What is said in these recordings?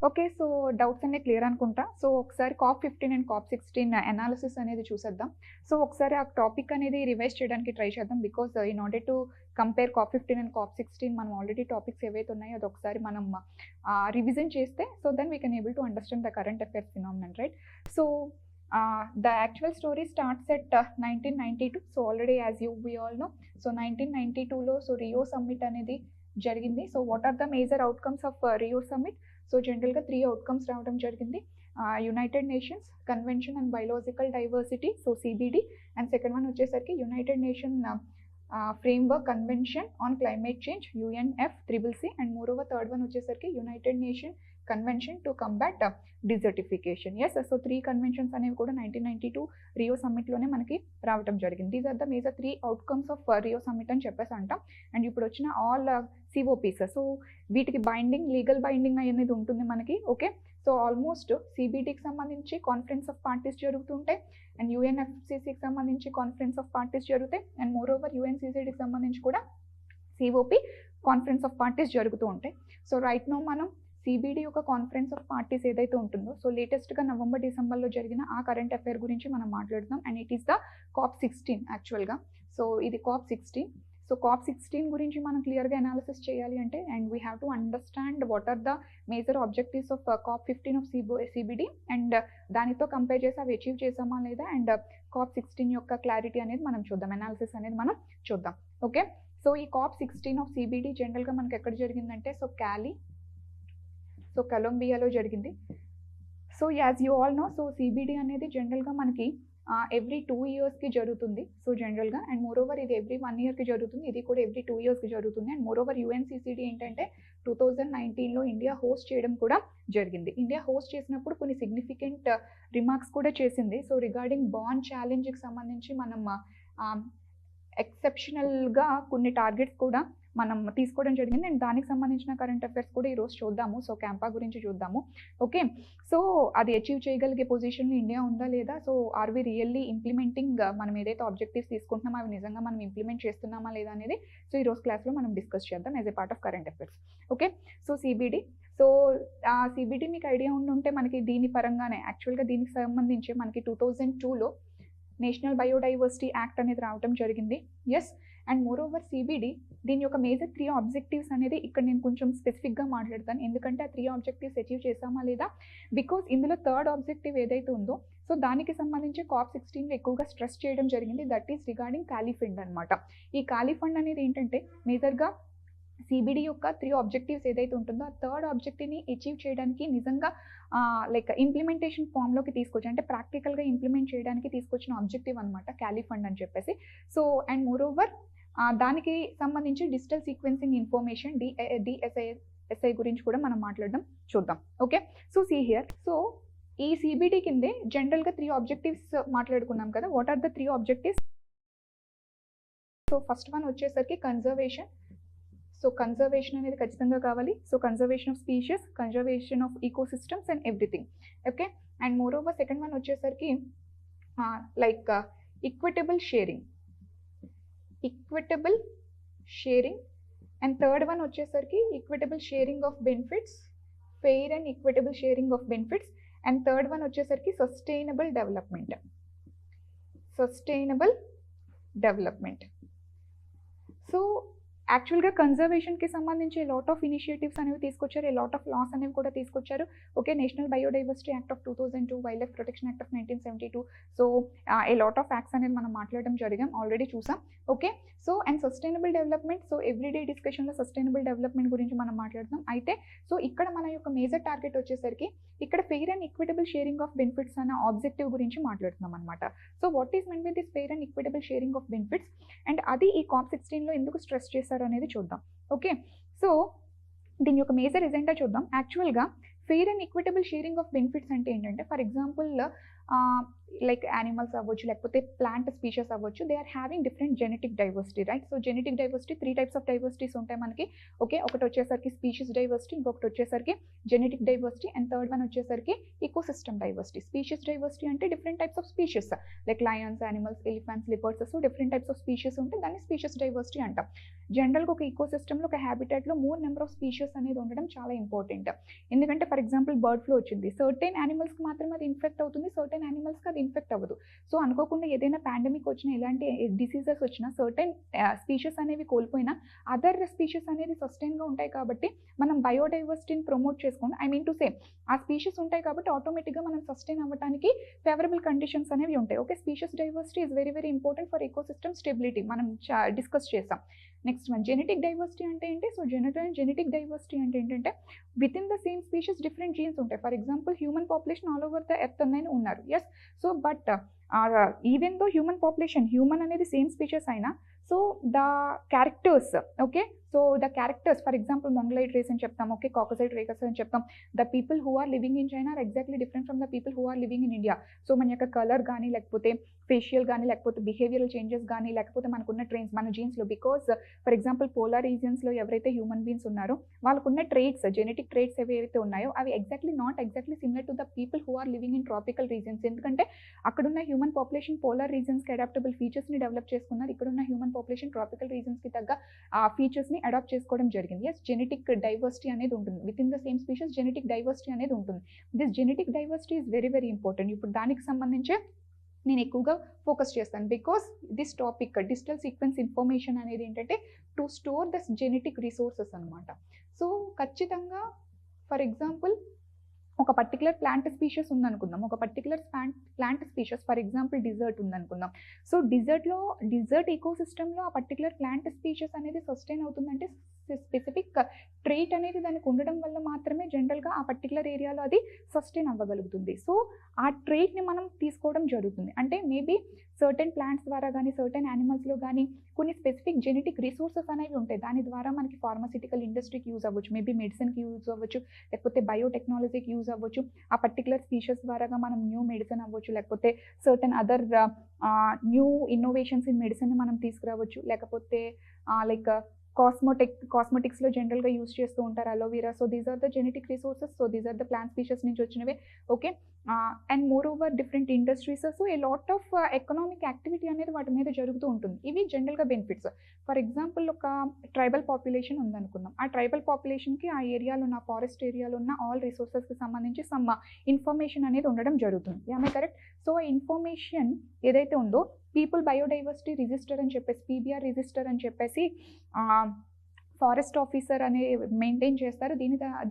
Okay. So, doubts అన్నీ clear అనుకుంటా. So, ఒకసారి COP15 అండ్ COP16 అనాలిసిస్ అనేది చూసేద్దాం. సో, ఒకసారి ఆ టాపిక్ అనేది రివైజ్ చేయడానికి ట్రై చేద్దాం. Because in order to compare COP15 and COP16 మనం ఆల్రెడీ టాపిక్స్ ఏవైతే ఉన్నాయో అదొకసారి మనం రివిజన్ చేస్తే so then we can able to understand the current affairs phenomenon, right? So, the actual story starts at 1992. So, already as we all know. So, 1992లో so Rio summit అనేది జరిగింది. So, what are the major outcomes of Rio summit? So, జనరల్గా 3 outcomes రావడం జరిగింది. United Nations convention and biological diversity, so CBD, and second one వచ్చేసరికి United Nation framework convention on climate change, UNFCCC, and moreover third one వచ్చేసరికి United Nation convention to combat desertification. Yes, so 3 conventions అనేవి కూడా 1992 Rio సమ్మిట్లోనే మనకి రావడం జరిగింది. These are the major 3 outcomes of Rio summit అని చెప్పేసి అంటాం. అండ్ ఇప్పుడు వచ్చిన ఆల్ COPs, సో వీటికి బైండింగ్, లీగల్ బైండింగ్ అనేది ఉంటుంది మనకి. ఓకే, సో ఆల్మోస్ట్ CBDకి సంబంధించి కాన్ఫరెన్స్ ఆఫ్ పార్టీస్ జరుగుతుంటాయి, అండ్ UNFCCకి సంబంధించి కాన్ఫరెన్స్ ఆఫ్ పార్టీస్ జరుగుతాయి, అండ్ మోర్ ఓవర్ UNCCDకి సంబంధించి కూడా COP కాన్ఫరెన్స్ ఆఫ్ పార్టీస్ జరుగుతూ ఉంటాయి. సో రైట్ నో మనం CBD యొక్క కాన్ఫరెన్స్ ఆఫ్ పార్టీస్ ఏదైతే ఉంటుందో సో లేటెస్ట్గా నవంబర్ డిసెంబర్లో జరిగిన ఆ కరెంట్ అఫైర్ గురించి మనం మాట్లాడుతున్నాం. And it is the COP16 యాక్చువల్గా. సో ఇది COP16. సో COP16 గురించి మనం క్లియర్గా అనాలిసిస్ చేయాలి అంటే, and we have to understand what are the major objectives of COP15 of CBD, and దానితో కంపేర్ చేసి అవి అచీవ్ చేసామా లేదా, అండ్ COP16 యొక్క క్లారిటీ అనేది మనం చూద్దాం, అనాలిసిస్ అనేది మనం చూద్దాం. ఓకే, సో ఈ COP16 ఆఫ్ CBD జనరల్గా మనకి ఎక్కడ జరిగిందంటే సో సో కొలంబియాలో జరిగింది. So as you all know, so CBD అనేది జనరల్గా మనకి ఎవ్రీ 2 ఇయర్స్కి జరుగుతుంది. సో జనరల్గా, అండ్ మోర్ ఓవర్ ఇది ఎవ్రీ 1 ఇయర్కి జరుగుతుంది, ఇది కూడా ఎవ్రీ 2 ఇయర్స్కి జరుగుతుంది. అండ్ మోర్ ఓవర్ UNCCD ఏంటంటే 2019లో ఇండియా హోస్ట్ చేయడం కూడా జరిగింది. ఇండియా హోస్ట్ చేసినప్పుడు కొన్ని సిగ్నిఫికెంట్ రిమార్క్స్ కూడా చేసింది. సో రిగార్డింగ్ బాండ్ ఛాలెంజ్కి సంబంధించి మనం ఎక్సెప్షనల్గా కొన్ని టార్గెట్స్ కూడా మనం తీసుకోవడం జరిగింది. అండ్ దానికి సంబంధించిన కరెంట్ అఫైర్స్ కూడా ఈరోజు చూద్దాము. సో క్యాంపా గురించి చూద్దాము. ఓకే, సో అది అచీవ్ చేయగలిగే పొజిషన్లో ఇండియా ఉందా లేదా, so are we really implementing, మనం ఏదైతే ఆబ్జెక్టివ్స్ తీసుకుంటున్నామో అవి నిజంగా మనం ఇంప్లిమెంట్ చేస్తున్నామా లేదా అనేది సో ఈరోజు క్లాస్లో మనం డిస్కస్ చేద్దాం as a part of current affairs. Okay, so CBD, so CBD మీకు ఐడియా ఉంటే మనకి దీని పరంగానే యాక్చువల్గా దీనికి సంబంధించి మనకి 2002లో నేషనల్ బయోడైవర్సిటీ యాక్ట్ అనేది రావడం జరిగింది. Yes, and moreover CBD దీని యొక్క మేజర్ 3 ఆబ్జెక్టివ్స్ అనేది ఇక్కడ నేను కొంచెం స్పెసిఫిక్గా మాట్లాడతాను, ఎందుకంటే ఆ 3 ఆబ్జెక్టివ్స్ అచీవ్ చేసామా లేదా, బికాస్ ఇందులో థర్డ్ ఆబ్జెక్టివ్ ఏదైతే ఉందో సో దానికి సంబంధించి COP16లో ఎక్కువగా స్ట్రెస్ చేయడం జరిగింది. దట్ ఈస్ రిగార్డింగ్ కాలీ ఫండ్ అనమాట. ఈ కాలీ ఫండ్ అనేది ఏంటంటే మేజర్గా CBD యొక్క 3 ఆబ్జెక్టివ్స్ ఏదైతే ఉంటుందో ఆ థర్డ్ ఆబ్జెక్టివ్ని అచీవ్ చేయడానికి నిజంగా లైక్ ఇంప్లిమెంటేషన్ ఫామ్లోకి తీసుకొచ్చి, అంటే ప్రాక్టికల్గా ఇంప్లిమెంట్ చేయడానికి తీసుకొచ్చిన ఆబ్జెక్టివ్ అనమాట కాలీ ఫండ్ అని చెప్పేసి. సో అండ్ మోర్ ఓవర్ దానికి సంబంధించి డిజిటల్ సీక్వెన్సింగ్ ఇన్ఫర్మేషన్ DSI గురించి కూడా మనం మాట్లాడడం చూద్దాం. Okay, so see here, so ఈ CBD కిందే జనరల్గా 3 ఆబ్జెక్టివ్స్ మాట్లాడుకున్నాం కదా. What are the 3 objectives? So first one వచ్చేసరికి కన్జర్వేషన్. సో కన్జర్వేషన్ అనేది ఖచ్చితంగా కావాలి. సో conservation of species, conservation of ecosystems and everything. Okay, and moreover second one వచ్చేసరికి like equitable sharing, and third one వచ్చేసరికి equitable sharing of benefits, fair and equitable sharing of benefits, and third one వచ్చేసరికి sustainable development. So యాక్చువల్గా కన్జర్వేషన్కి సంబంధించి lot of initiatives అనేవి తీసుకొచ్చారు, lot of loss అనేవి కూడా తీసుకొచ్చారు. Okay, national biodiversity act of 2002, wild life protection act of 1972. So lot of acts అనేది మనం మాట్లాడడం జరిగాం, ఆల్రెడీ చూసాం. Okay, so and sustainable development, so everyday డిస్కషన్లో సస్టైనబుల్ డెవలప్మెంట్ గురించి మనం మాట్లాడదాం. అయితే సో ఇక్కడ మన యొక్క మేజర్ టార్గెట్ వచ్చేసరికి ఇక్కడ fair and equitable sharing of benefits అన్న ఆబ్జెక్టివ్ గురించి మాట్లాడుతున్నాం అనమాట. So what is men with this fair and equitable sharing of benefits, and అది ఈ COP16లో ఎందుకు స్ట్రెస్ చేశారు అనేది చూద్దాం. ఓకే, సో దీని యొక్క మేజర్ ఎజెండా చూద్దాం. యాక్చువల్గా fair and equitable sharing of benefits అంటే ఏంటంటే, ఫర్ ఎగ్జాంపుల్ లైక్ యానిమల్స్ అవ్వచ్చు లేకపోతే ప్లాంట్ స్పీషీస్ అవ్వచ్చు, they are having different genetic diversity, right? So genetic diversity 3 types of diversities ఉంటాయి మనకి. ఓకే, ఒకటి వచ్చేసరికి స్పీషీస్ డైవర్సిటీ, ఇంకొకటి వచ్చేసరికి genetic diversity, and third one వచ్చేసరికి ఈకోసిస్టమ్ డైవర్సిటీ. స్పీషీస్ డైవర్సిటీ అంటే different types of species like lions, animals, elephants, leopards, so different types of species ఉంటే దాన్ని స్పీషీస్ డైవర్సిటీ అంటాం. జనరల్గా ఒక ఈకోసిస్టమ్లో ఒక హ్యాబిటేట్లో మోర్ నెంబర్ ఆఫ్ స్పీషీస్ అనేది ఉండడం చాలా ఇంపార్టెంట్. ఎందుకంటే ఫర్ ఎగ్జాంపుల్ బర్డ్ ఫ్లూ వచ్చింది, సర్టెన్ యానిమల్స్కి మాత్రమే అది ఇన్ఫెక్ట్ అవుతుంది, సర్టెన్ యానిమల్స్కి అది ఇన్ఫెక్ట్ అవ్వదు. సో అనుకోకుండా ఏదైనా పాండమిక్ వచ్చినా, ఇలాంటి డిసీజెస్ వచ్చినా, సర్టెన్ స్పీషీస్ అనేవి కోల్పోయినా అదర్ స్పీషీస్ అనేది సస్టైన్గా ఉంటాయి. కాబట్టి మనం బయోడైవర్సిటీని ప్రమోట్ చేసుకొని, ఐ మీన్ టు సే ఆ స్పీషీస్ ఉంటాయి కాబట్టి ఆటోమేటిక్గా మనం సస్టైన్ అవ్వడానికి ఫేవరబుల్ కండిషన్స్ అనేవి ఉంటాయి. Okay, species diversity is very very important for ecosystem stability, మనం డిస్కస్ చేసాం. నెక్స్ట్ వన్ జెనెటిక్ డైవర్సిటీ అంటే ఏంటి? సో జెనెటిక్ డైవర్సిటీ అంటే ఏంటంటే within the same species different genes ఉంటాయి. For example human population all over the earth అనేది ఉన్నారు, yes. So but even though human అనేది సేమ్ స్పీషీస్ అయినా, so the characters, okay, so the characters for example Mongoloid race అని చెప్తాం, okay, కాకసైట్ race అని చెప్తాం. The people who are living in China are exactly different from the people who are living in India. So మన యొక్క colour కానీ, లేకపోతే facial కానీ, లేకపోతే బిహేవియరల్ చేంజెస్ కానీ, లేకపోతే మనకున్న ట్రైన్స్ మన జీన్స్లో, బికాస్ ఫర్ ఎగ్జాంపుల్ పోలార్ రీజియన్స్లో ఎవరైతే హ్యూమన్ బీన్స్ ఉన్నారో వాళ్ళకున్న ట్రేట్స్, జెనెటిక్ ట్రేట్స్ ఏవైతే ఉన్నాయో అవి not exactly similar to the people who are living in tropical regions. ఎందుకంటే అక్కడున్న హ్యూమన్ పాపులేషన్ పోలార్ రీజన్స్కి అడాప్టబుల్ ఫీచర్స్ని డెవలప్ చేసుకున్నారు, ఇక్కడున్న హ్యూమన్ పాపులేషన్ ట్రాపికల్ రీజన్స్కి తగ్గ ఆ ఫీచర్స్ని అడాప్ట్ చేసుకోవడం జరిగింది. ఎస్, జెనెటిక్ డైవర్సిటీ అనేది ఉంటుంది within the same species, genetic diversity అనేది ఉంటుంది. This genetic diversity is very very important. ఇప్పుడు దానికి సంబంధించి నేను ఎక్కువగా ఫోకస్ చేస్తాను, because this topic digital sequence information అనేది ఏంటంటే to store this genetic resources అనమాట. సో ఖచ్చితంగా ఫర్ ఎగ్జాంపుల్ ఒక పర్టికులర్ ప్లాంట్ స్పీషీస్ ఉందనుకుందాం, ఒక particular plant species for example desert ఉందనుకుందాం. సో డిజర్ట్ ఈకోసిస్టంలో ఆ పర్టికులర్ ప్లాంట్ స్పీషీస్ అనేది సస్టైన్ అవుతుందంటే స్పెసిఫిక్ ట్రేట్ అనేది దానికి ఉండడం వల్ల మాత్రమే జనరల్గా ఆ పర్టికులర్ ఏరియాలో అది సస్టైన్ అవ్వగలుగుతుంది. సో ఆ ట్రేట్ని మనం తీసుకోవడం జరుగుతుంది. అంటే మేబీ సర్టెన్ ప్లాంట్స్ ద్వారా కానీ, సర్టెన్ యానిమల్స్లో కానీ కొన్ని స్పెసిఫిక్ జెనెటిక్ రిసోర్సెస్ అనేవి ఉంటాయి. దాని ద్వారా మనకి ఫార్మాసిటికల్ ఇండస్ట్రీకి యూజ్ అవ్వచ్చు, మేబీ మెడిసిన్కి యూజ్ అవ్వచ్చు, లేకపోతే బయోటెక్నాలజీకి యూజ్ అవ్వచ్చు. ఆ పర్టికులర్ స్పీషీస్ ద్వారా మనం న్యూ మెడిసిన్ అవ్వచ్చు, లేకపోతే certain other new innovations in మెడిసిన్ని మనం తీసుకురావచ్చు, లేకపోతే లైక్ కాస్మెటిక్స్లో జనరల్గా యూజ్ చేస్తూ ఉంటారు aloe vera. So these are the genetic resources, so these are the plant species నుంచి వచ్చినవే. Okay, and moreover different industries, so a lot of economic activity అనేది వాటి మీద జరుగుతూ ఉంటుంది. ఇవి జనరల్గా బెనిఫిట్స్. ఫర్ ఎగ్జాంపుల్ ఒక ట్రైబల్ పాపులేషన్ ఉందనుకుందాం, ఆ ట్రైబల్ పాపులేషన్కి ఆ ఏరియాలో ఉన్న ఫారెస్ట్ ఏరియాలో ఉన్న ఆల్ రిసోర్సెస్కి సంబంధించి సమ్ ఇన్ఫర్మేషన్ అనేది ఉండడం జరుగుతుంది. యామే కరెక్ట్? సో ఇన్ఫర్మేషన్ ఏదైతే ఉందో పీపుల్ బయోడైవర్సిటీ రిజిస్టర్ అని చెప్పేసి, పీబీఆర్ రిజిస్టర్ అని చెప్పేసి ఫారెస్ట్ ఆఫీసర్ అనే మెయింటైన్ చేస్తారు.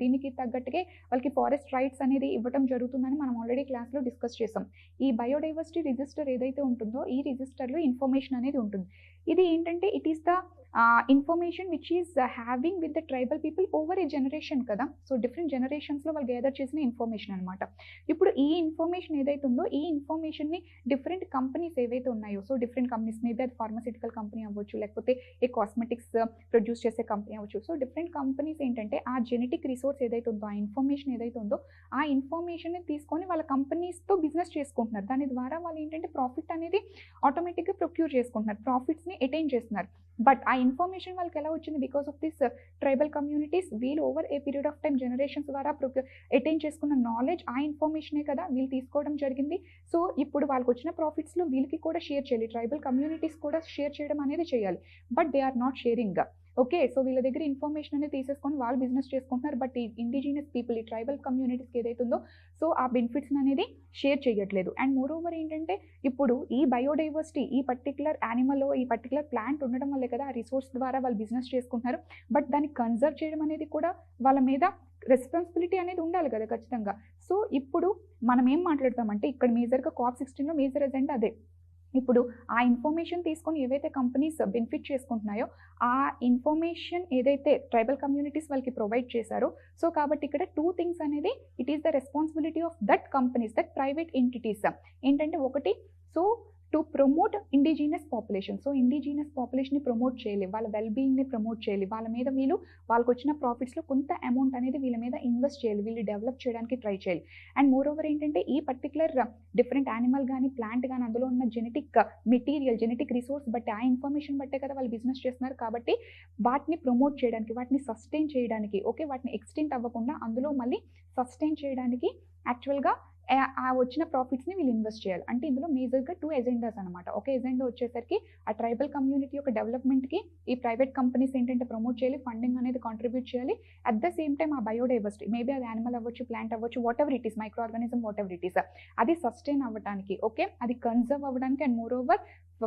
దీనికి తగ్గట్టుగా వాళ్ళకి ఫారెస్ట్ రైట్స్ అనేది ఇవ్వడం జరుగుతుందని మనం ఆల్రెడీ క్లాస్లో డిస్కస్ చేసాం. ఈ బయోడైవర్సిటీ రిజిస్టర్ ఏదైతే ఉంటుందో ఈ రిజిస్టర్లో ఇన్ఫర్మేషన్ అనేది ఉంటుంది. ఇది ఏంటంటే it is the information which is having with the tribal people over a generation కదా. సో డిఫరెంట్ జనరేషన్స్లో వాళ్ళు గ్యాదర్ చేసిన ఇన్ఫర్మేషన్ అనమాట. ఇప్పుడు ఈ ఇన్ఫర్మేషన్ ఏదైతే ఉందో ఈ ఇన్ఫర్మేషన్ని డిఫరెంట్ కంపెనీస్ ఏవైతే ఉన్నాయో, సో డిఫరెంట్ కంపెనీస్, మేబీ అది ఫార్మాసిటికల్ కంపెనీ అవ్వచ్చు, లేకపోతే ఏ కాస్మెటిక్స్ ప్రొడ్యూస్ చేసే కంపెనీ అవ్వచ్చు. సో డిఫరెంట్ కంపెనీస్ ఏంటంటే ఆ జెనెటిక్ రిసోర్స్ ఏదైతే ఉందో, ఆ ఇన్ఫర్మేషన్ ఏదైతే ఉందో ఆ ఇన్ఫర్మేషన్ని తీసుకొని వాళ్ళ కంపెనీస్తో బిజినెస్ చేసుకుంటున్నారు. దాని ద్వారా వాళ్ళు ఏంటంటే ప్రాఫిట్ అనేది ఆటోమేటిక్గా ప్రొక్యూర్ చేసుకుంటున్నారు, ప్రాఫిట్స్ని అటైన్ చేస్తున్నారు. బట్ ఆ ఇన్ఫర్మేషన్ వాళ్ళకి ఎలా వచ్చింది? Because of this tribal communities వీళ్ళు over a period of time generations ద్వారా అటైన్ చేసుకున్న నాలెడ్జ్, ఆ ఇన్ఫర్మేషనే కదా వీళ్ళు తీసుకోవడం జరిగింది. సో ఇప్పుడు వాళ్ళకి వచ్చిన ప్రాఫిట్స్లో వీళ్ళకి కూడా షేర్ చేయాలి, ట్రైబల్ కమ్యూనిటీస్ కూడా షేర్ చేయడం అనేది చేయాలి. But they are not sharing. Okay, so వీళ్ళ దగ్గర ఇన్ఫర్మేషన్ అనేది తీసేసుకొని వాళ్ళు బిజినెస్ చేసుకుంటున్నారు. బట్ ఈ ఇండిజినియస్ పీపుల్, ఈ ట్రైబల్ కమ్యూనిటీస్కి ఏదైతే ఉందో సో ఆ బెనిఫిట్స్ అనేది షేర్ చేయట్లేదు. అండ్ మోర్ ఓవర్ ఏంటంటే ఇప్పుడు ఈ బయోడైవర్సిటీ, ఈ పర్టికులర్ యానిమల్లో ఈ పర్టికులర్ ప్లాంట్ ఉండడం వల్లే కదా ఆ రిసోర్స్ ద్వారా వాళ్ళు బిజినెస్ చేసుకుంటున్నారు. బట్ దాన్ని కన్జర్వ్ చేయడం అనేది కూడా వాళ్ళ మీద రెస్పాన్సిబిలిటీ అనేది ఉండాలి కదా ఖచ్చితంగా. సో ఇప్పుడు మనం ఏం మాట్లాడతామంటే ఇక్కడ మేజర్గా COP16లో మేజర్ ఎజెండా అదే. ఇప్పుడు ఆ ఇన్ఫర్మేషన్ తీసుకొని ఏవైతే కంపెనీస్ బెనిఫిట్ చేసుకుంటున్నాయో ఆ ఇన్ఫర్మేషన్ ఏదైతే ట్రైబల్ కమ్యూనిటీస్ వాళ్ళకి ప్రొవైడ్ చేశారో, సో కాబట్టి ఇక్కడ 2 థింగ్స్ అనేది it is the responsibility of that companies, that private entities. ఏంటంటే ఒకటి, so to promote indigenous population. So ఇండిజినస్ పాపులేషన్ని ప్రమోట్ చేయాలి, వాళ్ళ వెల్బీయింగ్ని ప్రమోట్ చేయాలి, వాళ్ళ మీద వాళ్ళకి వచ్చిన ప్రాఫిట్స్లో కొంత అమౌంట్ అనేది వీళ్ళ మీద ఇన్వెస్ట్ చేయాలి, వీళ్ళు డెవలప్ చేయడానికి ట్రై చేయాలి. అండ్ మోర్ ఓవర్ ఏంటంటే ఈ పర్టికులర్ డిఫరెంట్ యానిమల్ కానీ ప్లాంట్ కానీ అందులో ఉన్న జెనెటిక్ మెటీరియల్, జెనెటిక్ రిసోర్స్ బట్టి, ఆ ఇన్ఫర్మేషన్ బట్టే కదా వాళ్ళు బిజినెస్ చేస్తున్నారు. కాబట్టి వాటిని ప్రమోట్ చేయడానికి, వాటిని సస్టైన్ చేయడానికి, ఓకే, వాటిని ఎక్స్టెంట్ అవ్వకుండా అందులో మళ్ళీ సస్టైన్ చేయడానికి యాక్చువల్గా ఆ వచ్చిన ప్రాఫిట్స్ని వీళ్ళు ఇన్వెస్ట్ చేయాలి. అంటే ఇందులో మేజర్గా 2 ఎజెండాస్ అనమాట. ఒక ఎజెండా వచ్చేసరికి ఆ ట్రైబల్ కమ్యూనిటీ యొక్క డెవలప్మెంట్కి ఈ ప్రైవేట్ కంపెనీస్ ఏంటంటే ప్రమోట్ చేయాలి, ఫండింగ్ అనేది కాంట్రిబ్యూట్ చేయాలి. అట్ ద సేమ్ టైం ఆ బయోడైవర్సిటీ, మేబీ అది యానిమల్ అవ్వచ్చు, ప్లాంట్ అవ్వచ్చు, what ever it is, micro organism, what ever it is, అది సస్టైన్ అవ్వడానికి, ఓకే, అది కన్జర్వ్ అవ్వడానికి, అండ్ మోర్ ఓవర్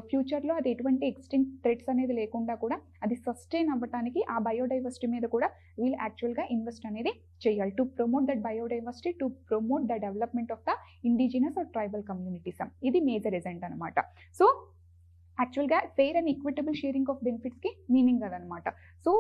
ఫ్యూచర్లో అది ఎటువంటి ఎక్స్టెంట్ థ్రెట్స్ అనేది లేకుండా కూడా అది సస్టైన్ అవ్వడానికి ఆ బయోడైవర్సిటీ మీద కూడా వీళ్ళు యాక్చువల్గా ఇన్వెస్ట్ అనేది చేయాలి. To promote that biodiversity, to promote the development of the indigenous or tribal communities. ఇది మేజర్ ఎజెండా అనమాట. సో యాక్చువల్గా fair and equitable sharing of బెనిఫిట్స్కి మీనింగ్ అదనమాట. So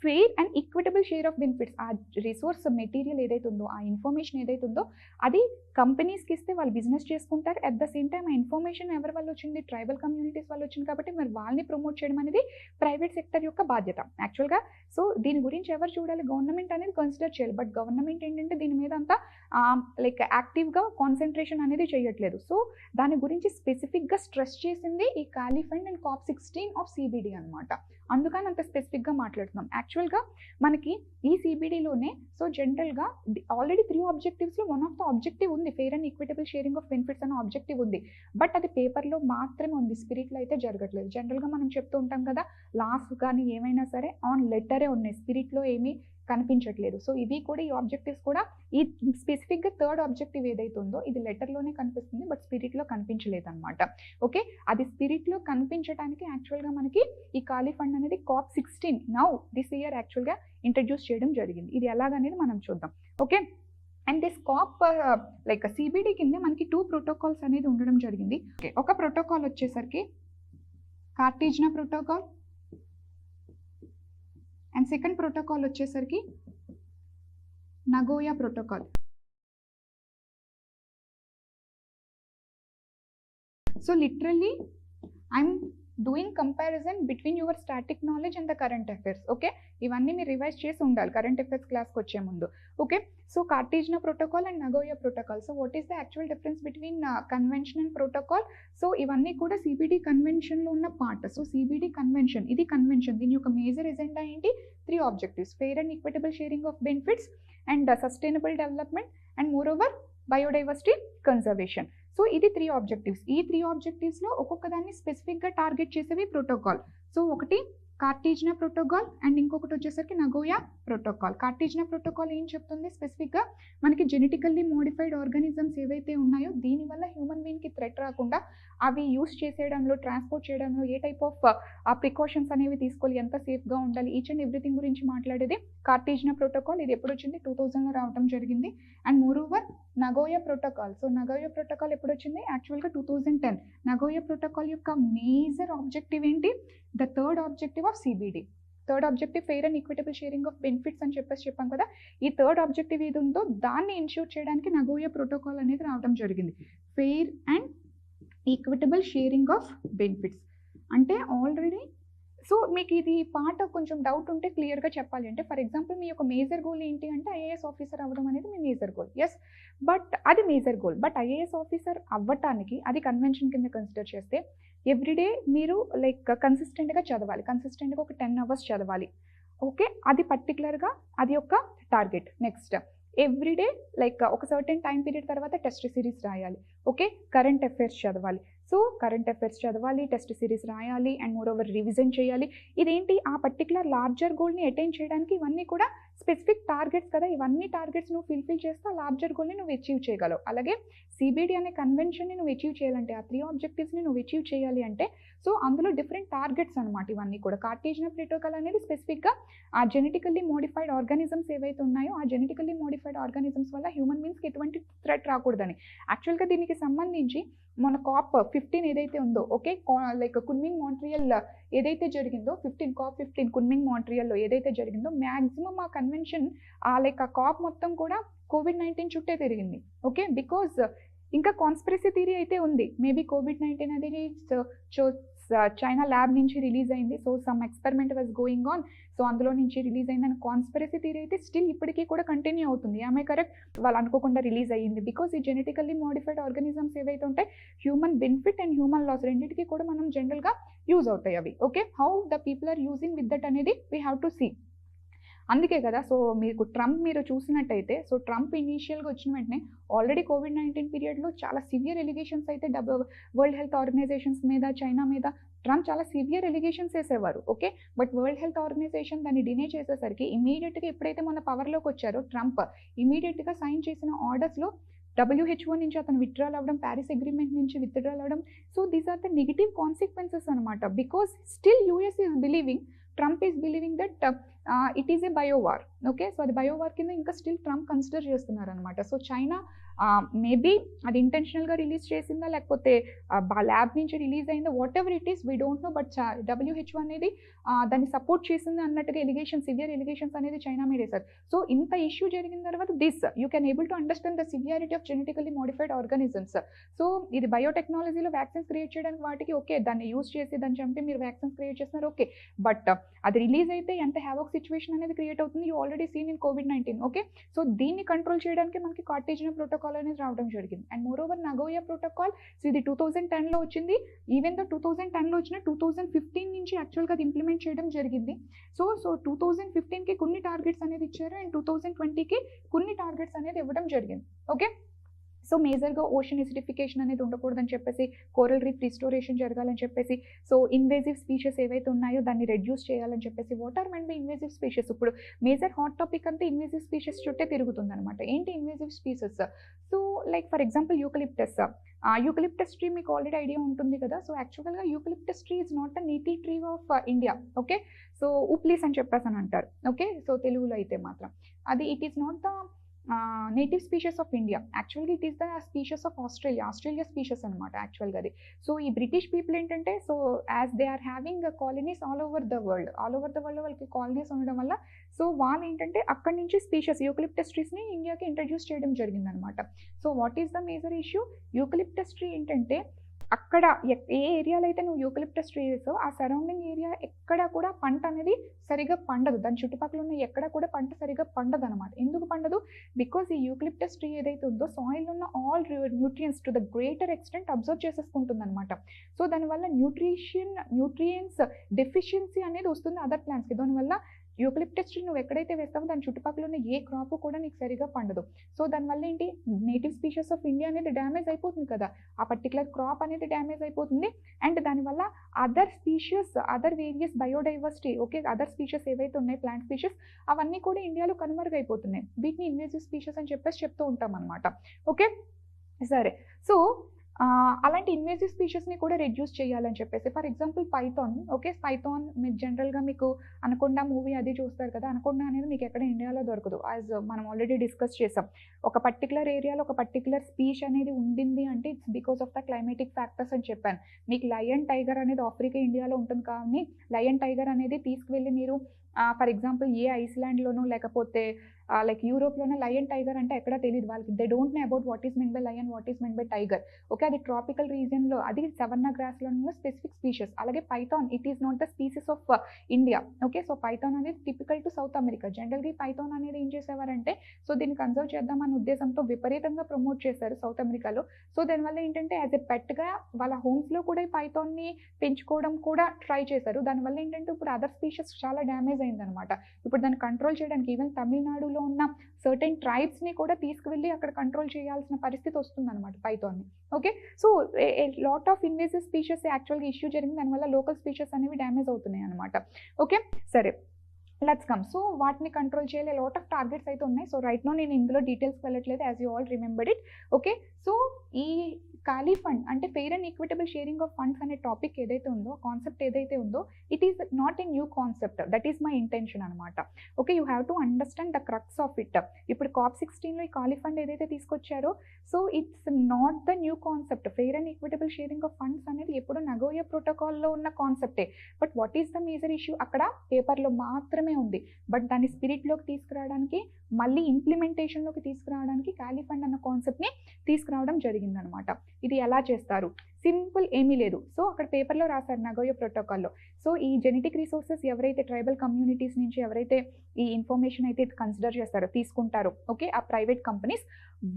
fair and equitable share of benefits, ఆ resource material ఏదైతే ఉందో, ఆ information ఏదైతే ఉందో అది కంపెనీస్కి ఇస్తే వాళ్ళు బిజినెస్ చేసుకుంటారు. అట్ ద సేమ్ టైం ఆ ఇన్ఫర్మేషన్ ఎవరి వల్ల వచ్చింది, ట్రైబల్ కమ్యూనిటీస్ వల్ల వచ్చింది. కాబట్టి మరి వాళ్ళని ప్రమోట్ చేయడం అనేది ప్రైవేట్ సెక్టర్ యొక్క బాధ్యత యాక్చువల్గా. సో దీని గురించి ఎవరు చూడాలి, గవర్నమెంట్ అనేది కన్సిడర్ చేయాలి. బట్ గవర్నమెంట్ ఏంటంటే దీని మీద అంతా లైక్ యాక్టివ్గా కాన్సన్ట్రేషన్ అనేది చేయట్లేదు. సో దాని గురించి స్పెసిఫిక్గా స్ట్రెస్ చేసింది ఈ కాలీ fund and COP16 of CBD అనమాట. అందుకని అంత స్పెసిఫిక్గా మాట్లాడుతున్నాం. యాక్చువల్గా మనకి ఈ CBDలోనే సో జనరల్గా ఆల్రెడీ 3 ఆబ్జెక్టివ్స్లో వన్ ఆఫ్ ద ఆబ్జెక్టివ్ ఉంది, fair and equitable sharing of benefits అనే ఆబ్జెక్టివ్ ఉంది. బట్ అది పేపర్లో మాత్రమే ఉంది, స్పిరిట్లో అయితే జరగట్లేదు. జనరల్గా మనం చెప్తూ ఉంటాం కదా, లాస్ కానీ ఏమైనా సరే ఆన్ లెటరే ఉన్నాయి, స్పిరిట్లో ఏమీ కనిపించట్లేదు. సో ఇవి కూడా, ఈ ఆబ్జెక్టివ్స్ కూడా, ఈ స్పెసిఫిక్గా 3rd ఆబ్జెక్టివ్ ఏదైతే ఉందో ఇది లెటర్లోనే కనిపిస్తుంది, బట్ స్పిరిట్లో కనిపించలేదు అనమాట. ఓకే, అది స్పిరిట్లో కనిపించడానికి యాక్చువల్గా మనకి ఈ కాలీ ఫండ్ అనేది COP16 నౌ దిస్ ఇయర్ యాక్చువల్గా ఇంట్రడ్యూస్ చేయడం జరిగింది. ఇది ఎలాగనేది మనం చూద్దాం. Okay, and this COP like CBD కింద మనకి 2 ప్రోటోకాల్స్ అనేది ఉండడం జరిగింది. ఓకే, ఒక ప్రోటోకాల్ వచ్చేసరికి Cartagena protocol, and second protocol వచ్చేసరికి Nagoya protocol. So literally I'm doing comparison between your static knowledge and the current affairs. Okay, ఇవన్నీ మీరు రివైజ్ చేసి ఉండాలి కరెంట్ అఫైర్స్ క్లాస్కి వచ్చే ముందు. Okay, so Cartagena protocol and Nagoya protocol. So what is the actual difference between convention and protocol? So ఇవన్నీ కూడా CBD కన్వెన్షన్లో ఉన్న పార్ట్. సో CBD కన్వెన్షన్, ఇది కన్వెన్షన్, దీని యొక్క మేజర్ ఎజెండా ఏంటి? 3 objectives, fair and equitable sharing of benefits and sustainable development and moreover biodiversity conservation. So ఇది 3 objectives. ఈ 3 ఆబ్జెక్టివ్స్లో ఒక్కొక్క దాన్ని స్పెసిఫిక్గా టార్గెట్ చేసేవి ప్రోటోకాల్. సో ఒకటి కార్టిజినా ప్రోటోకాల్ అండ్ ఇంకొకటి వచ్చేసరికి నగోయా ప్రోటోకాల్. కార్టిజినా ప్రోటోకాల్ ఏం చెప్తుంది స్పెసిఫిక్గా, మనకి జెనెటికల్లీ మోడిఫైడ్ ఆర్గానిజమ్స్ ఏవైతే ఉన్నాయో దీనివల్ల హ్యూమన్ బీయింగ్కి థ్రెట్ రాకుండా అవి యూస్ చేసేయడంలో, ట్రాన్స్పోర్ట్ చేయడంలో ఏ టైప్ ఆఫ్ ఆ ప్రికాషన్స్ అనేవి తీసుకోవాలి, ఎంత సేఫ్గా ఉండాలి, ఈచ్ అండ్ ఎవ్రీథింగ్ గురించి మాట్లాడేది కార్టిజినా ప్రోటోకాల్. ఇది ఎప్పుడు వచ్చింది? 2000లో రావడం జరిగింది. And more over Nagoya protocol. So Nagoya protocol ఎప్పుడు వచ్చింది? యాక్చువల్గా 2010. నగోయా ప్రోటోకాల్ యొక్క మేజర్ ఆబ్జెక్టివ్ ఏంటి? The 3rd objective of CBD. 3rd objective fair and equitable sharing of benefits అని చెప్పాం కదా. ఈ 3rd ఆబ్జెక్టివ్ ఏది ఉందో దాన్ని ఇన్ష్యూర్ చేయడానికి నగోయా ప్రోటోకాల్ అనేది రావడం జరిగింది. Fair and equitable sharing of benefits అంటే ఆల్రెడీ, సో మీకు ఇది పార్ట్ కొంచెం డౌట్ ఉంటే క్లియర్గా చెప్పాలి అంటే, ఫర్ ఎగ్జాంపుల్ మీ యొక్క మేజర్ గోల్ ఏంటి అంటే IAS ఆఫీసర్ అవ్వడం అనేది మీ మేజర్ గోల్. ఎస్, బట్ అది major goal. But IAS officer అవ్వటానికి అది కన్వెన్షన్ కింద కన్సిడర్ చేస్తే ఎవ్రీడే మీరు లైక్ కన్సిస్టెంట్గా చదవాలి, కన్సిస్టెంట్గా ఒక 10 hours చదవాలి. ఓకే, అది పర్టికులర్గా అది యొక్క టార్గెట్. నెక్స్ట్ ఎవ్రీడే లైక్ ఒక సర్టెన్ టైం పీరియడ్ తర్వాత టెస్ట్ సిరీస్ రాయాలి. ఓకే, కరెంట్ అఫైర్స్ చదవాలి. సో కరెంట్ అఫైర్స్ చదవాలి, టెస్ట్ సిరీస్ రాయాలి అండ్ మోర్ ఓవర్ రివిజన్ చేయాలి. ఇదేంటి? ఆ పర్టికులర్ లార్జర్ గోల్ని అటైన్ చేయడానికి ఇవన్నీ కూడా స్పెసిఫిక్ టార్గెట్స్ కదా. ఇవన్నీ టార్గెట్స్ నువ్వు ఫుల్ఫిల్ చేస్తే ఆ లార్జర్ గోల్ని నువ్వు అచీవ్ చేయగలవు. అలాగే CBD అనే కన్వెన్షన్ని నువ్వు అచీవ్ చేయాలంటే, ఆ 3 ఆబ్జెక్టివ్స్ని నువ్వు అచీవ్ చేయాలి అంటే, సో అందులో డిఫరెంట్ టార్గెట్స్ అనమాట ఇవన్నీ కూడా. కార్టిజినా ప్రోటోకాల్ అనేది స్పెసిఫిక్గా ఆ జెనెటికల్లీ మోడిఫైడ్ ఆర్గానిజమ్స్ ఏవైతే ఉన్నాయో ఆ జెనెటికల్లీ మోడిఫైడ్ ఆర్గానిజమ్స్ వల్ల హ్యూమన్ బీయింగ్స్కి ఎటువంటి థ్రెట్ రాకూడదని. యాక్చువల్గా దీనికి సంబంధించి మన COP15 ఏదైతే ఉందో, ఓకే, లైక్ కున్మింగ్ మాంట్రియల్ ఏదైతే జరిగిందో, COP15 కున్మింగ్ మాంట్రియల్లో ఏదైతే జరిగిందో, మ్యాక్సిమం ఆ కన్వెన్షన్ లైక్ ఆ COP మొత్తం కూడా COVID-19 చుట్టే తిరిగింది. ఓకే, బికాజ్ ఇంకా కాన్స్పిరసీ థియరీ అయితే ఉంది, మేబీ COVID-19 అనేది చైనా ల్యాబ్ నుంచి రిలీజ్ అయింది, so some experiment was going on, so అందులో నుంచి రిలీజ్ అయిందని కాన్స్పిరసీ థియరీ అయితే స్టిల్ ఇప్పటికీ కూడా కంటిన్యూ అవుతుంది. ఆమె కరెక్ట్, వాళ్ళు అనుకోకుండా రిలీజ్ అయ్యింది. బికాస్ ఈ జెనెటికల్లీ మోడిఫైడ్ ఆర్గానిజమ్స్ ఏవైతే ఉంటాయి, human benefit and human loss రెండింటికి కూడా మనం జనరల్గా యూజ్ అవుతాయి అవి. Okay, how the people are using with that అనేది వీ హ్యావ్ టు సీ. అందుకే కదా, సో మీకు ట్రంప్ మీరు చూసినట్టయితే, సో ట్రంప్ ఇనీషియల్గా వచ్చిన వెంటనే ఆల్రెడీ COVID-19 పీరియడ్లో చాలా సివియర్ ఎలిగేషన్స్ అయితే వరల్డ్ హెల్త్ ఆర్గనైజేషన్స్ మీద, చైనా మీద ట్రంప్ చాలా సివియర్ ఎలిగేషన్స్ వేసేవారు. Okay, but world health organisation దాన్ని డినే చేసేసరికి ఇమీడియట్గా ఎప్పుడైతే మన పవర్లోకి వచ్చారో ట్రంప్, ఇమీడియట్గా సైన్ చేసిన ఆర్డర్స్లో WHO నుంచి అతను విత్డ్రాల్ అవ్వడం, ప్యారిస్ అగ్రిమెంట్ నుంచి విత్డ్రాల్ అవ్వడం, so these are the negative consequences అనమాట. Because still US is believing, Trump is believing that it is a biowar. Okay, so అది బయోవార్ కింద ఇంకా స్టిల్ ట్రంప్ కన్సిడర్ చేస్తున్నారు అనమాట. సో చైనా మేబీ అది ఇంటెన్షనల్గా release చేసిందా, లేకపోతే ల్యాబ్ నుంచి రిలీజ్ అయిందా, what ever it is we don't know, but WHO అనేది దాన్ని సపోర్ట్ చేసింది అన్నట్టుగా సివియర్ ఎలిగేషన్స్ అనేది చైనా మీద వేశారు. సో ఇంత ఇష్యూ జరిగిన తర్వాత this you can able to understand the severity of genetically modified organisms. So ఇది బయోటెక్నాలజీలో వ్యాక్సిన్స్ క్రియేట్ చేయడానికి వాటికి ఓకే, దాన్ని యూజ్ చేసి దాన్ని చంపి మీరు వ్యాక్సిన్స్ క్రియేట్ చేస్తున్నారు ఓకే, బట్ అది రిలీజ్ అయితే ఎంత హ్యావోక్ సిచ్యువేషన్ అనేది క్రియేట్ అవుతుంది, you already scene in COVID-19. Okay, so దీన్ని కంట్రోల్ చేయడానికి మనకి కార్టేజియా ప్రోటోకాల్ అనేది రావడం జరిగింది. And more over Nagoya protocol, so ఇది 2010లో వచ్చింది. ఈవెన్ దో 2010లో వచ్చిన 2015 నుంచి యాక్చువల్గా అది ఇంప్లిమెంట్ చేయడం జరిగింది. సో 2015కి కొన్ని టార్గెట్స్ అనేది ఇచ్చారు, అండ్ 2020కి కొన్ని టార్గెట్స్ అనేది ఇవ్వడం జరిగింది. ఓకే, సో మేజర్గా ఓషన్ ఎసిడిఫికేషన్ అనేది ఉండకూడదని చెప్పేసి, కోరల్ రీఫ్ రిస్టోరేషన్ జరగాలని చెప్పేసి, సో ఇన్వేజివ్ స్పీషెస్ ఏవైతే ఉన్నాయో దాన్ని రెడ్యూస్ చేయాలని చెప్పేసి. What are meant by invasive species? ఇప్పుడు మేజర్ హాట్ టాపిక్ అంతా ఇన్వేజివ్ స్పీషెస్ చుట్టే తిరుగుతుంది అనమాట. ఏంటి invasive species? So like for example eucalyptus. Eucalyptus tree మీకు ఆల్రెడీ ఐడియా ఉంటుంది కదా. సో యాక్చువల్గా eucalyptus tree is not the native tree of India. Okay, so ఉప్లీస్ అని చెప్పేసి అని అంటారు. ఓకే, సో తెలుగులో అయితే మాత్రం అది it is not the native species of India. యాక్చువల్గా it is the species of Australia species అనమాట యాక్చువల్గా అది. సో ఈ బ్రిటిష్ పీపుల్ ఏంటంటే, so as they are having colonies all over the world వాళ్ళకి కాలనీస్ ఉండడం వల్ల, సో వాళ్ళు ఏంటంటే అక్కడి నుంచి స్పీషీస్ యూకలిప్టస్ ట్రీస్ని ఇండియాకి ఇంట్రడ్యూస్ చేయడం జరిగింది అనమాట. So what is the major issue? Eucalyptus tree ఏంటంటే, అక్కడ ఏ ఏరియాలో అయితే నువ్వు యూకలిప్టస్ ట్రీ వేసో ఆ సరౌండింగ్ ఏరియా ఎక్కడ కూడా పంట అనేది సరిగా పండదు, దాని చుట్టుపక్కల ఉన్న ఎక్కడ కూడా పంట సరిగా పండదు అనమాట. ఎందుకు పండదు? బికాజ్ ఈ యూకలిప్టస్ ట్రీ ఏదైతే ఉందో సాయిల్ ఉన్న all nutrients to the greater extent absorb చేసేసుకుంటుంది అనమాట. సో దానివల్ల న్యూట్రియన్స్ డెఫిషియన్సీ అనేది వస్తుంది అదర్ ప్లాంట్స్కి. దానివల్ల యూకలిప్టస్ ట్రీ నువ్వు ఎక్కడైతే వేస్తావో దాని చుట్టుపక్కల ఉన్న ఏ క్రాప్ కూడా నీకు సరిగా పండదు. సో దానివల్ల ఏంటి, నేటివ్ స్పీషీస్ ఆఫ్ ఇండియా అనేది డ్యామేజ్ అయిపోతుంది కదా, ఆ పర్టికులర్ క్రాప్ అనేది డ్యామేజ్ అయిపోతుంది. అండ్ దానివల్ల other species, other various biodiversity, okay, other species ఏవైతే ఉన్నాయి ప్లాంట్ స్పీషీస్ అవన్నీ కూడా ఇండియాలో కనుమరుగైపోతున్నాయి. వీటిని ఇన్వేజివ్ స్పీషీస్ అని చెప్పేసి చెప్తూ ఉంటాం అనమాట. ఓకే, సరే. సో అలాంటి ఇన్వేజివ్ స్పీషీస్ని కూడా రెడ్యూస్ చేయాలని చెప్పేసి, for example Python. Okay, Python మీరు జనరల్గా మీకు అనకొండ మూవీ అది చూస్తారు కదా, అనకొండ అనేది మీకు ఎక్కడ ఇండియాలో దొరకదు. యాజ్ మనం ఆల్రెడీ డిస్కస్ చేసాం, ఒక పర్టికులర్ ఏరియాలో ఒక పర్టికులర్ స్పీష్ అనేది ఉండింది అంటే it's because of the climatic factors అని చెప్పాను. మీకు లయన్ టైగర్ అనేది ఆఫ్రికా ఇండియాలో ఉంటుంది, కానీ లయన్ టైగర్ అనేది తీసుకువెళ్ళి మీరు ఫర్ ఎగ్జాంపుల్ ఏ ఐస్లాండ్లోనో లేకపోతే లైక్ యూరోప్లోనే లయన్ టైగర్ అంటే ఎక్కడ తెలియదు వాళ్ళకి. They don't know about what is men by lion, what is men by tiger. Okay, అది ట్రాపికల్ రీజియన్లో, అది సవర్నా గ్రాస్లో ఉన్న స్పెసిఫిక్ స్పీషీస్. అలాగే Python, it is not the species of India. Okay, so Python అనేది typical to south America. జనరల్గా ఈ Python అనేది ఏం చేసేవారంటే, సో దీన్ని కన్సర్వ్ చేద్దామన్న ఉద్దేశంతో విపరీతంగా ప్రమోట్ చేశారు సౌత్ అమెరికాలో. సో దానివల్ల ఏంటంటే యాజ్ ఎ పెట్గా వాళ్ళ హోమ్స్లో కూడా ఈ పైథాన్ని పెంచుకోవడం కూడా ట్రై చేశారు. దానివల్ల ఏంటంటే ఇప్పుడు అదర్ స్పీషీస్ చాలా డ్యామేజ్ అయిందనమాట. ఇప్పుడు దాన్ని కంట్రోల్ చేయడానికి ఈవెన్ తమిళనాడులో ఉన్న సర్టెన్ ట్రైబ్స్ని కూడా తీసుకువెళ్ళి అక్కడ కంట్రోల్ చేయాల్సిన పరిస్థితి వస్తుంది అనమాట పైథాన్ని. Okay, so lot of invasive species యాక్చువల్గా ఇష్యూ జరిగింది, దానివల్ల లోకల్ స్పీషీస్ అనేవి డ్యామేజ్ అవుతున్నాయి అనమాట. ఓకే, సరే, లెట్స్ కమ్. సో వాటిని కంట్రోల్ చేయాలి, లాట్ ఆఫ్ టార్గెట్స్ అయితే ఉన్నాయి. సో రైట్ నో నేను ఇందులో డీటెయిల్స్కి వెళ్ళట్లేదు, as you all remembered it. Okay, so ఈ ఖాళీ ఫండ్ అంటే fair and equitable sharing of funds అనే టాపిక్ ఏదైతే ఉందో, కాన్సెప్ట్ ఏదైతే ఉందో, it is not a new concept. That is my intention అనమాట. Okay, you have to understand the crux of it. ఇప్పుడు COP16లో ఈ ఖాళీ ఫండ్ ఏదైతే తీసుకొచ్చారో, so it's not the new concept. Fair and equitable sharing of funds అనేది ఎప్పుడు Nagoya ప్రోటోకాల్లో ఉన్న కాన్సెప్టే. But what is the major issue? అక్కడ పేపర్లో మాత్రమే ఉంది. బట్ దాన్ని స్పిరిట్లోకి తీసుకురావడానికి, మళ్ళీ ఇంప్లిమెంటేషన్లోకి తీసుకురావడానికి ఖాళీ ఫండ్ అన్న కాన్సెప్ట్ని తీసుకురావడం జరిగిందనమాట. ఇది ఎలా చేస్తారు? సింపుల్, ఏమీ లేదు. సో అక్కడ పేపర్లో రాశారు నగోయా ప్రోటోకాల్లో. సో ఈ జెనెటిక్ రిసోర్సెస్ ఎవరైతే ట్రైబల్ కమ్యూనిటీస్ నుంచి ఎవరైతే ఈ ఇన్ఫర్మేషన్ అయితే కన్సిడర్ చేస్తారో, తీసుకుంటారో, ఓకే, ఆ ప్రైవేట్ కంపెనీస్,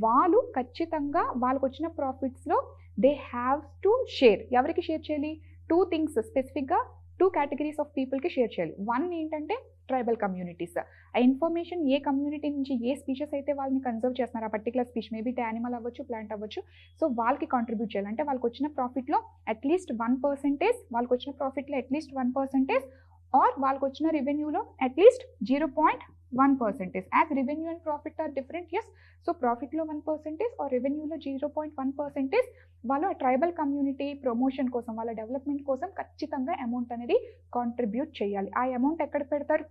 వాళ్ళు ఖచ్చితంగా వాళ్ళకు వచ్చిన ప్రాఫిట్స్లో దే హ్యావ్ టు షేర్. ఎవరికి షేర్ చేయాలి? 2 థింగ్స్ స్పెసిఫిక్గా 2 కేటగిరీస్ ఆఫ్ పీపుల్కి షేర్ చేయాలి. 1 ఏంటంటే ట్రైబల్ కమ్యూనిటీస్. ఆ ఇన్ఫర్మేషన్ ఏ కమ్యూనిటీ నుంచి ఏ స్పీషెస్ అయితే వాళ్ళని కన్సర్వ్ చేస్తున్నారు, ఆ పర్టికులర్ స్పీష్, మేబీ యానిమల్ అవ్వచ్చు, ప్లాంట్ అవ్వచ్చు, సో వాళ్ళకి కాంట్రిబ్యూట్ చేయాలి. అంటే వాళ్ళకి వచ్చిన ప్రాఫిట్లో అట్లీస్ట్ 1%, వాళ్ళకి వచ్చిన ప్రాఫిట్లో అట్లీస్ట్ 1%, ఆర్ వాళ్ళకి వచ్చిన రెవెన్యూలో at least 0.1%. As revenue and profit are different, yes. So ప్రాఫిట్లో 1% ఆర్ రెవెన్యూలో 0.1% వాళ్ళు ఆ ట్రైబల్ కమ్యూనిటీ ప్రమోషన్ కోసం, వాళ్ళ డెవలప్మెంట్ కోసం ఖచ్చితంగా అమౌంట్ అనేది కాంట్రిబ్యూట్ చేయాలి. ఆ అమౌంట్ ఎక్కడ పెడతారు?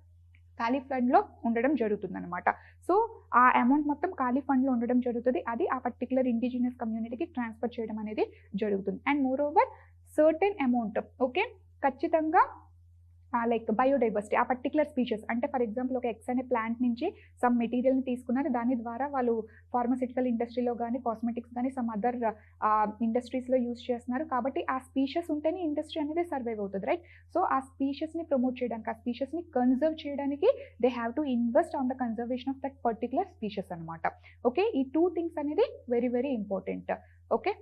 ఖాళీ ఫండ్లో ఉండడం జరుగుతుంది అనమాట. సో ఆ అమౌంట్ మొత్తం ఖాళీ ఫండ్లో ఉండడం జరుగుతుంది. అది ఆ పర్టికులర్ ఇండిజినియస్ కమ్యూనిటీకి ట్రాన్స్ఫర్ చేయడం అనేది జరుగుతుంది. And more over certain amount, okay, ఖచ్చితంగా లైక్ బయోడైవర్సిటీ, ఆ పర్టికులర్ స్పీషెస్, అంటే ఫర్ ఎగ్జాంపుల్ ఒక ఎక్స్ అనే ప్లాంట్ నుంచి సమ్ మెటీరియల్ని తీసుకున్నారు, దాని ద్వారా వాళ్ళు ఫార్మస్యూటికల్ ఇండస్ట్రీలో కానీ, కాస్మెటిక్స్ కానీ, సమ్ అదర్ ఇండస్ట్రీస్లో యూజ్ చేస్తున్నారు. కాబట్టి ఆ స్పీషెస్ ఉంటేనే ఇండస్ట్రీ అనేది సర్వైవ్ అవుతుంది, రైట్? సో ఆ స్పీషెస్ని ప్రమోట్ చేయడానికి, ఆ స్పీషెస్ని కన్జర్వ్ చేయడానికి they have to invest on the conservation of that particular species అనమాట. ఓకే, ఈ 2 థింగ్స్ అనేది వెరీ వెరీ ఇంపార్టెంట్. ఓకే.